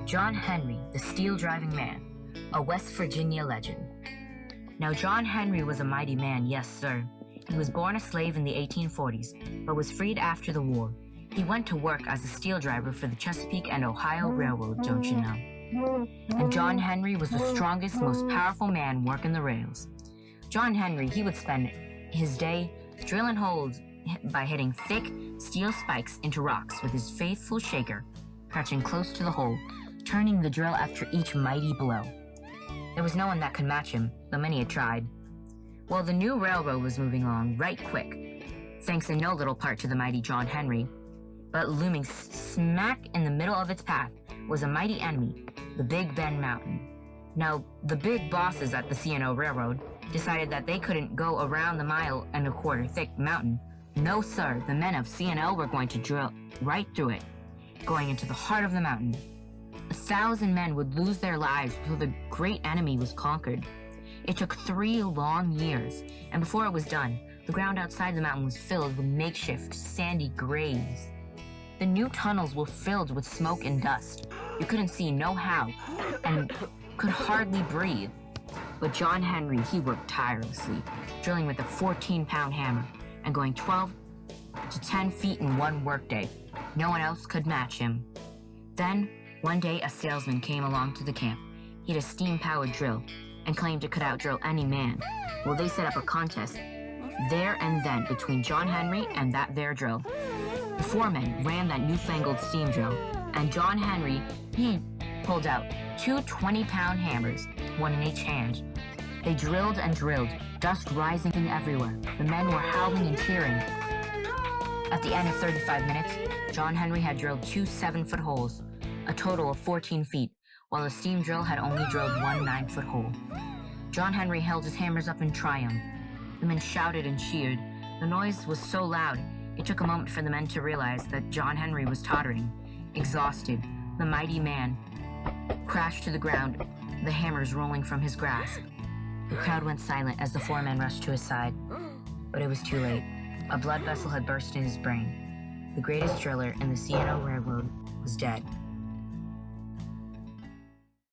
John Henry, the steel-driving man, a West Virginia legend. Now, John Henry was a mighty man, yes, sir. He was born a slave in the 1840s, but was freed after the war. He went to work as a steel driver for the Chesapeake and Ohio Railroad, don't you know? And John Henry was the strongest, most powerful man working the rails. John Henry, he would spend his day drilling holes by hitting thick steel spikes into rocks with his faithful shaker, crouching close to the hole, turning the drill after each mighty blow. There was no one that could match him, though many had tried. Well, the new railroad was moving along right quick, thanks in no little part to the mighty John Henry. But looming smack in the middle of its path was a mighty enemy, the Big Bend Mountain. Now, the big bosses at the C&O Railroad decided that they couldn't go around the mile-and-a-quarter thick mountain. No, sir, the men of C&O were going to drill right through it, going into the heart of the mountain. 1,000 men would lose their lives before the great enemy was conquered. It took 3 long years, and before it was done, the ground outside the mountain was filled with makeshift sandy graves. The new tunnels were filled with smoke and dust. You couldn't see no how, and could hardly breathe. But John Henry, he worked tirelessly, drilling with a 14-pound hammer and going 12 to 10 feet in one workday. No one else could match him. Then, one day, a salesman came along to the camp. He had a steam-powered drill and claimed it could outdrill any man. Well, they set up a contest there and then between John Henry and that there drill. The 4 men ran that newfangled steam drill, and John Henry, he pulled out 2 20-pound hammers, one in each hand. They drilled and drilled, dust rising everywhere. The men were howling and cheering. At the end of 35 minutes, John Henry had drilled 2 7-foot holes, a total of 14 feet, while the steam drill had only drilled 1 9-foot hole. John Henry held his hammers up in triumph. The men shouted and cheered. The noise was so loud, it took a moment for the men to realize that John Henry was tottering. Exhausted, the mighty man crashed to the ground, the hammers rolling from his grasp. The crowd went silent as the 4 men rushed to his side. But it was too late. A blood vessel had burst in his brain. The greatest driller in the C&O Railroad was dead.